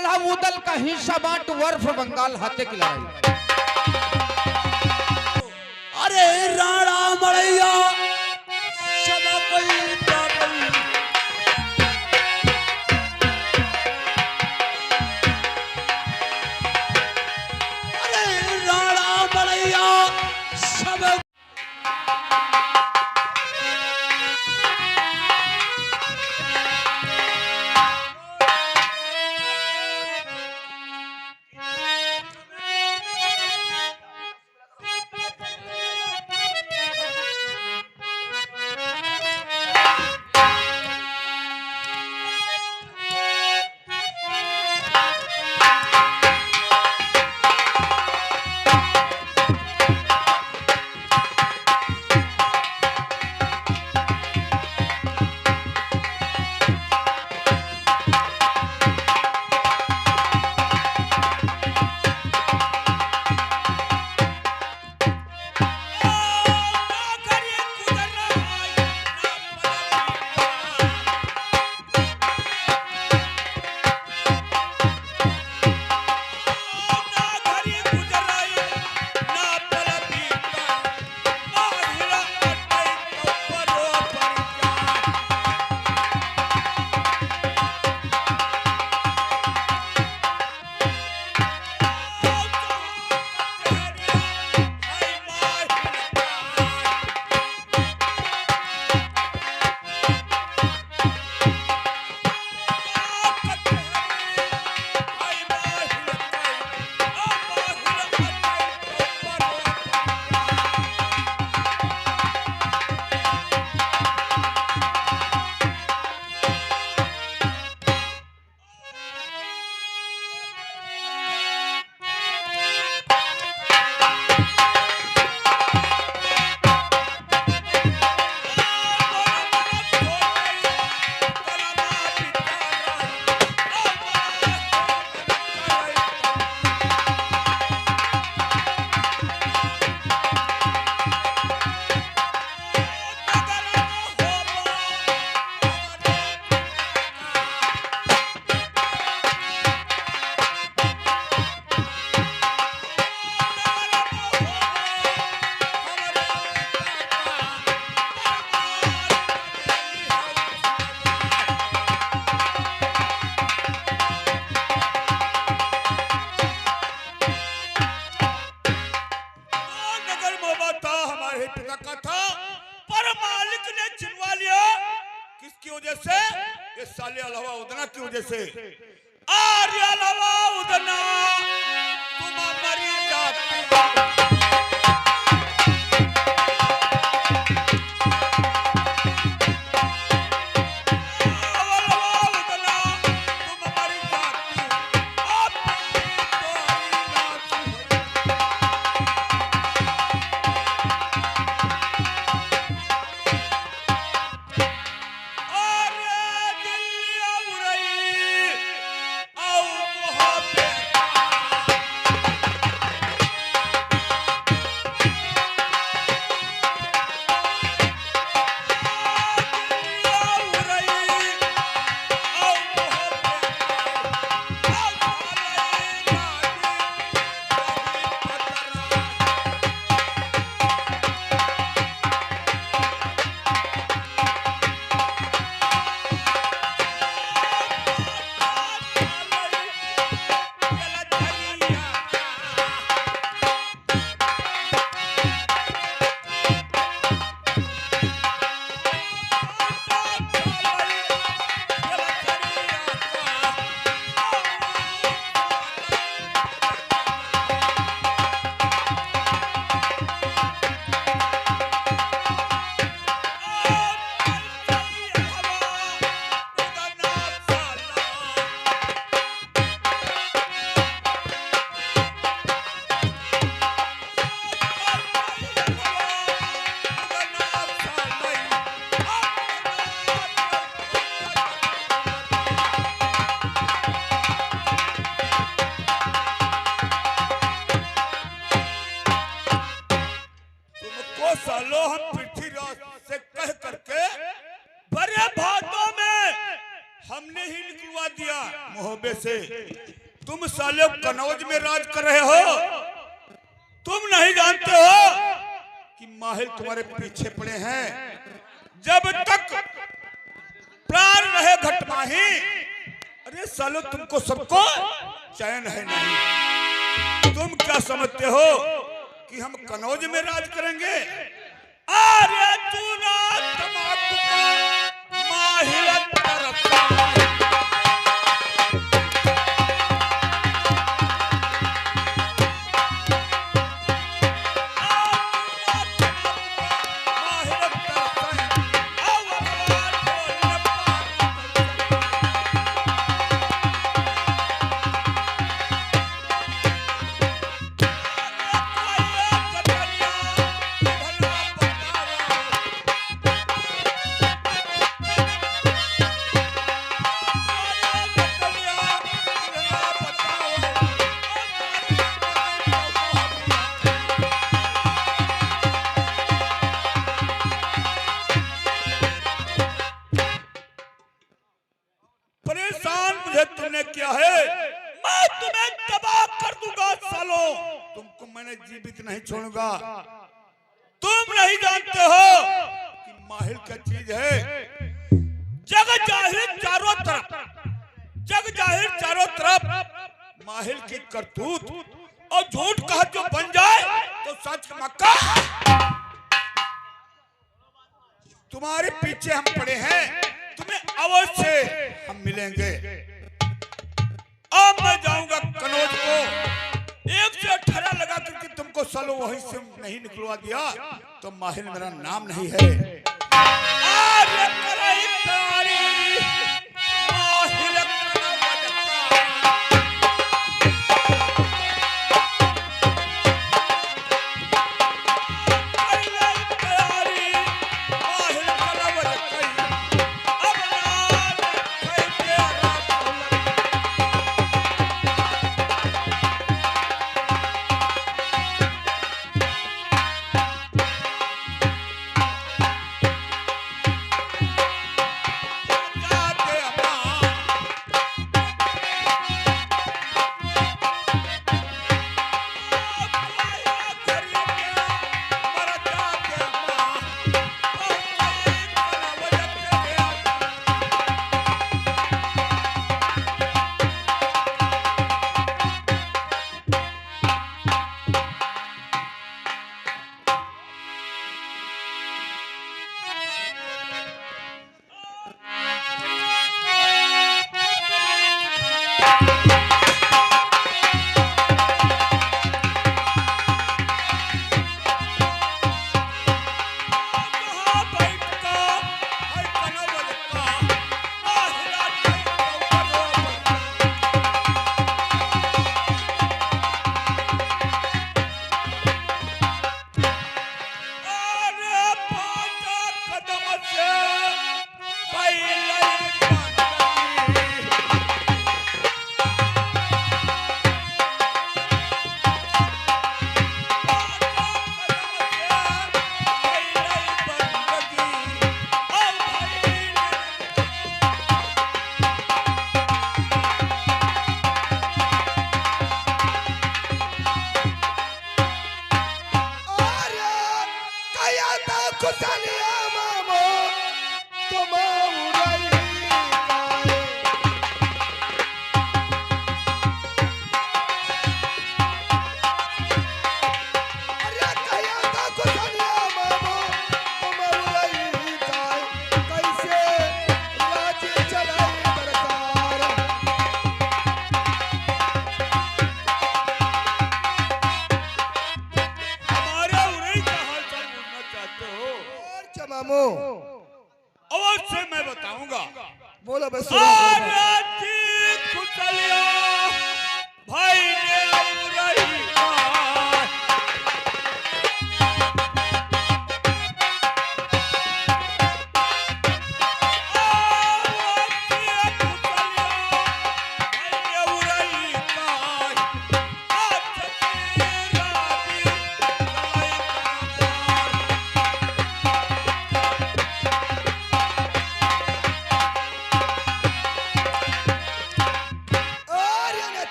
काला उदल का हिस्सा बांट वर्फ बंगाल हाथे की लड़ाई। अरे राणा मड़ैया सदा कोई साले अलावा उदना की वजह से आर्य अलावा उदना तुम मरी जाती सालों हम पृथ्वीराज से कह करके बड़े भादों में हमने ही निकलवा दिया। मोहब्बत से तुम साले कनौज में राज कर रहे हो। तुम नहीं जानते हो कि माहिल तुम्हारे पीछे पड़े हैं। जब तक प्राण रहे घटमाही, अरे सालो तुमको सबको चैन है नहीं। तुम क्या समझते हो कि हम कनौज में राज करेंगे? अरे तू ना तमाकू का माहिल तरफा। परेशान मुझे तुमने किया है, मैं तुम्हें तबाह कर दूंगा सालो। तुमको मैंने जीवित नहीं छोड़ूंगा। तुम नहीं जानते हो कि माहिल क्या चीज है। जग जाहिर चारों तरफ, जग जाहिर चारों तरफ माहिल की करतूत, और झूठ कहा जो बन जाए तो सच मक्का। तुम्हारे पीछे हम पड़े हैं, तुम्हें अवश्य हम मिलेंगे। अब मैं जाऊंगा कनौज को। 1 से 18 लगा करके तुमको सालो वहीं से नहीं निकलवा दिया तो माहिल मेरा नाम नहीं है। आर्य करई तारी, माहिल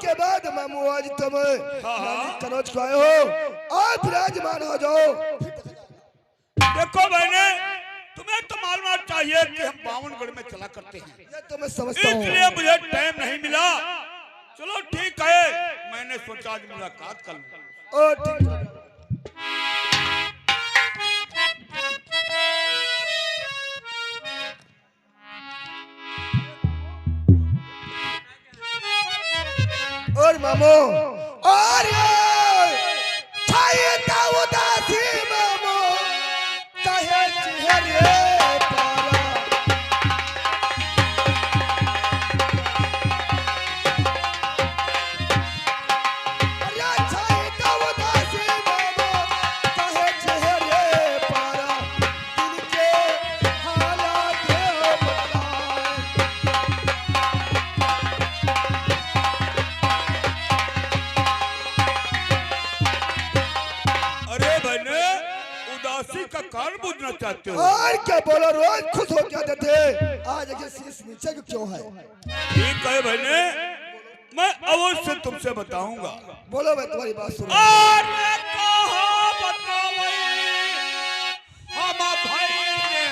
के बाद मामू आज तुम हाँ। रानी कनौज को आए हो और विराजमान हो जाओ। देखो बहने, तुम्हें तो मालूम चाहिए कि हम बावनगढ़ में चला करते हैं, ये तो मैं समझता हूँ। इसलिए मुझे टाइम नहीं मिला। चलो ठीक है, मैंने सोचा आज मुलाकात कर लूं। ओ ठीक है। और मामू और छाये ता उदासी मामू कहे चेहरे पारा। अरे छाये ता उदासी मामू कहे चेहरे पारा, दिल के हालात बता। अरे बहने, उदासी का कारण पूछना चाहते हो? और क्या बोलो, रोज खुश हो जाते थे, आज अगर शीश नीचे क्यों है? ठीक है बहने, मैं अवश्य तुमसे बताऊंगा। बोलो, मैं तुम्हारी बात सुन। अरे कहाँ बताऊं, हम भाई ने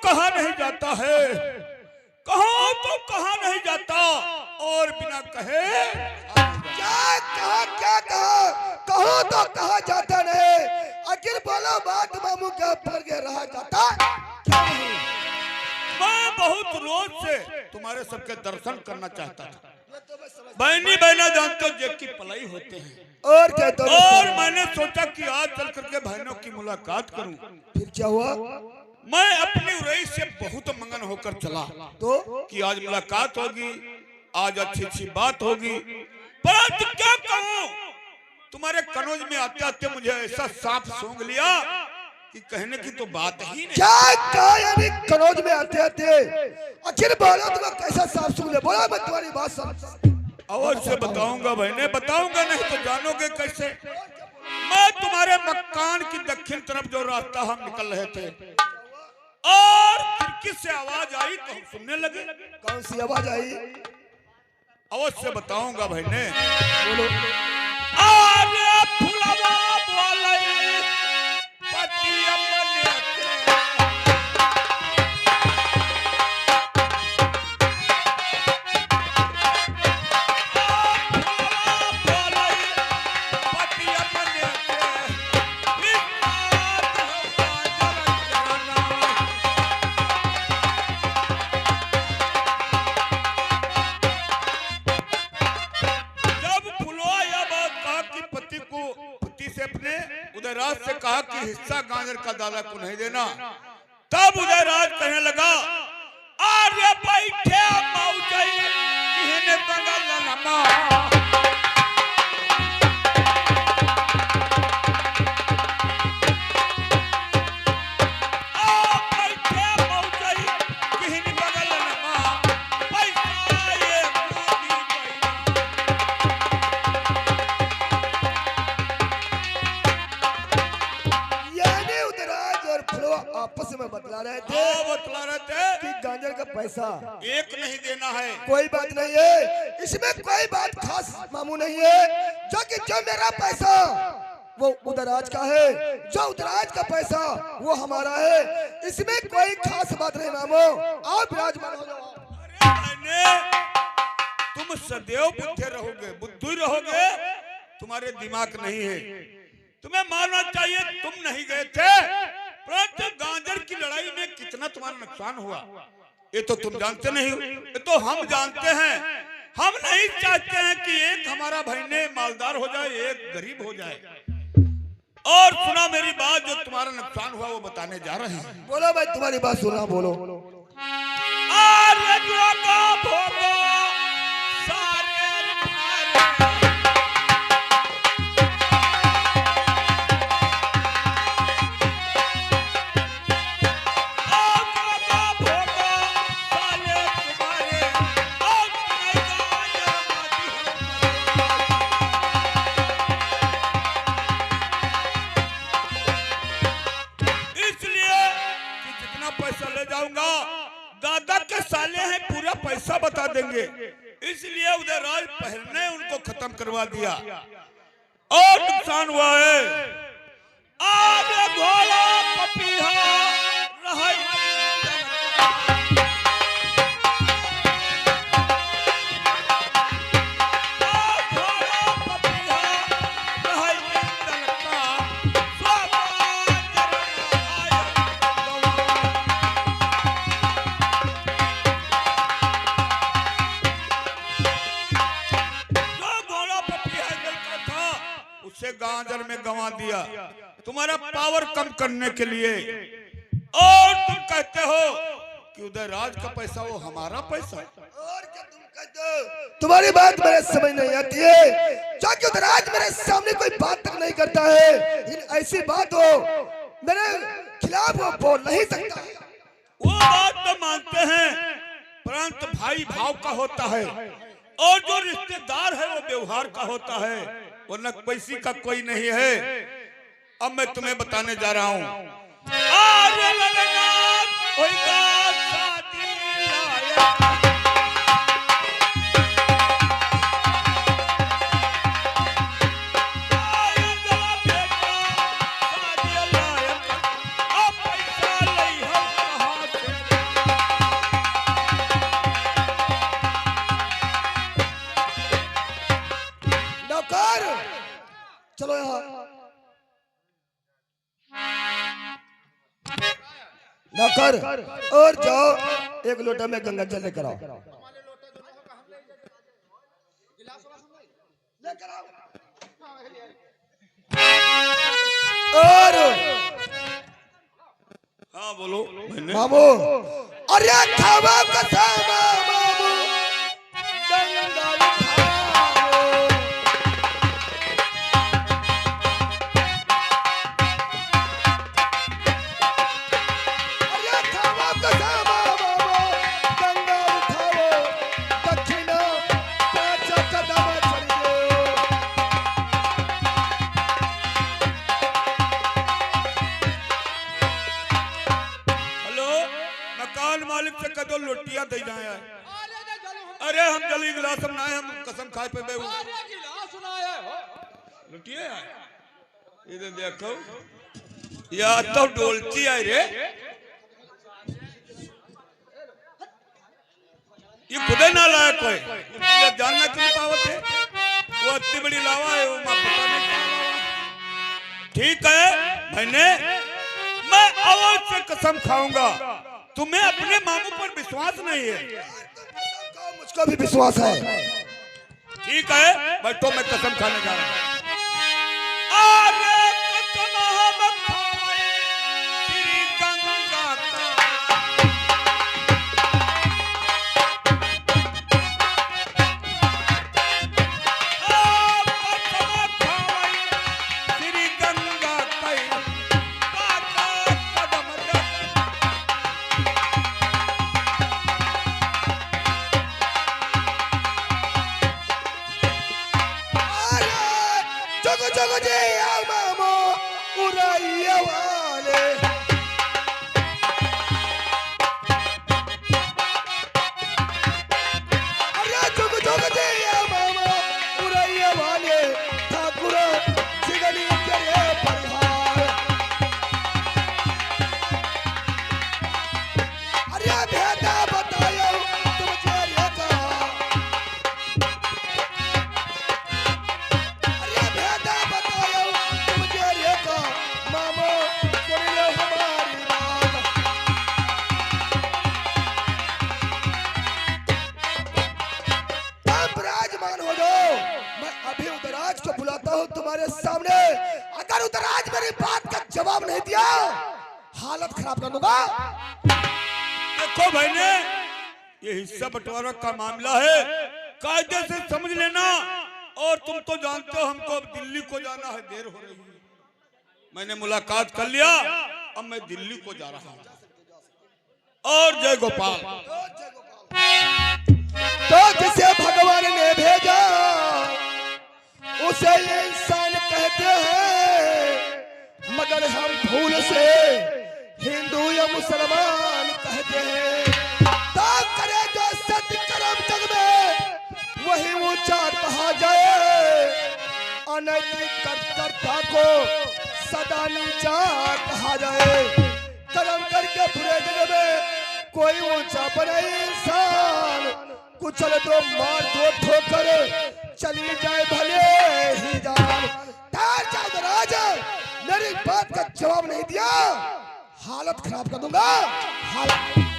कहा नहीं जाता है, कहा तो कहा नहीं जाता, और बिना कहे क्या कहा, क्या कहा, कहो तो कहा जाता नहीं, आखिर बोलो बात मामू के ऊपर के रहा जाता क्या नहीं? मैं बहुत रोज से तुम्हारे सबके दर्शन करना चाहता था। बहनी बहना जानते हो जेब की पलाई होते हैं, और क्या तो और मैंने सोचा कि आज चल करके बहनों की मुलाकात करूं। फिर क्या हुआ? मैं अपनी उरई से बहुत मंगन होकर चला तो कि आज मुलाकात होगी, आज अच्छी अच्छी बात होगी, परंतु क्या कहूं, तुम्हारे कनौज में आते आते मुझे ऐसा सांप सूंघ लिया कि कहने की तो बात ही नहीं। क्या कहा, यानी कनौज में आते आते आखिर बोलो तुम्हें कैसा सांप सूंघ लिया? बोला, मैं तुम्हारी बात समझ अवश्य बताऊंगा बहने, बताऊंगा नहीं तो जानोगे कैसे। मैं तुम्हारे मकान की दक्षिण तरफ जो रास्ता हम निकल रहे थे और खिड़की से आवाज आई तो हम सुनने लगे। कौन सी आवाज आई? अवश्य बताऊंगा बहने। बोलो। आरे फुलवा बोले पति अपने उदयराज से कहा कि हिस्सा गाजर का दादा को नहीं देना, तब उदयराज कहने लगा, आर्य बैठे मौजई किहने बंगल लनमा। आपस में बतला रहे थे बतला रहे थे कि गांजर का पैसा एक नहीं देना है। कोई बात नहीं है, इसमें कोई बात खास मामू नहीं है। जो मेरा पैसा वो उदराज का है, जो उदराज का पैसा वो हमारा है, इसमें कोई खास बात नहीं मामू। आप विराजमान हो जाओ। तुम सदैव बुद्धे रहोगे, बुद्धू रहोगे, तुम्हारे दिमाग नहीं है। तुम्हें मानना चाहिए तुम नहीं गए थे, परंतु गांजर की लड़ाई में कितना तुम्हारा नुकसान हुआ ये तो तुम जानते नहीं हो, ये तो हम जानते हैं। हम नहीं चाहते हैं कि एक हमारा भाई मालदार हो जाए, एक गरीब हो जाए। और सुना मेरी बात, जो तुम्हारा नुकसान हुआ वो बताने जा रहे हैं। बोलो भाई, तुम्हारी बात सुना, बोलो। दादा के साले हैं, पूरा पैसा बता देंगे, इसलिए उदयराज पहले उनको खत्म करवा दिया और नुकसान हुआ है। आगे घोड़ा पपीहा रहा गांजर में गंवा दिया तुम्हारा पावर कम करने के लिए। और तुम कहते हो कि उदयराज का पैसा वो हमारा पैसा। और क्या तुम कहते हो? तुम्हारी बात मेरे समझ नहीं आती है। क्योंकि उदयराज मेरे सामने कोई बात तक नहीं करता है। ऐसी बात हो मेरे खिलाफ वो बोल नहीं सकता। वो बात तो मानते हैं, परंतु भाई भाव का होता है और जो रिश्तेदार है वो व्यवहार का होता है, वो नकपैसी का कोई नहीं है। अब मैं तुम्हें बताने जा रहा हूँ। चलो यहाँ नौकर, और जाओ एक लोटा में गंगा जल लेकर आओ। और हाँ बोलो मामू, और ये खावा कसा मामू लोटिया दे जाए। अरे हम जली गिलास बनाए, हम कसम खाए पे लोटिया इधर देखो, या तो डोलची है रे, ये खुदे ना लाया कोई, ये जानना क्यों पावत है, वो इतनी बड़ी लावा है, वो पता नहीं। ठीक है मैंने, मैं अवश्य कसम खाऊंगा। तुम्हें अपने मामू पर विश्वास नहीं है? मुझको भी विश्वास है। ठीक है बैठो, मैं कसम खाने जा रहा हूँ। उदराज मेरी बात का जवाब नहीं दिया, हालत खराब कर दूंगा। देखो भाई ने, ये हिस्सा बंटवारा का मामला है, कायदे से समझ लेना। और तुम तो जानते हो हमको अब दिल्ली को जाना है, देर हो रही है। मैंने मुलाकात कर लिया, अब मैं दिल्ली को जा रहा हूँ। और जय गोपाल। तो जिसे भगवान ने भेजा उसे ये इंसान कहते हैं, मगर हम भूल से हिंदू या मुसलमान कहते हैं। तो करे जो सत्य कर्म जग में वही ऊंचा कहा जाए, अनैतिक कर्ता को सदा नीचा कहा जाए। कर्म करके बुरे जग में कोई ऊंचा बने इंसान, कुचल दो मार दो ठोकर चली जाए भले ही जान। राजा मेरी बात का जवाब नहीं दिया, हालत खराब कर दूंगा। हालत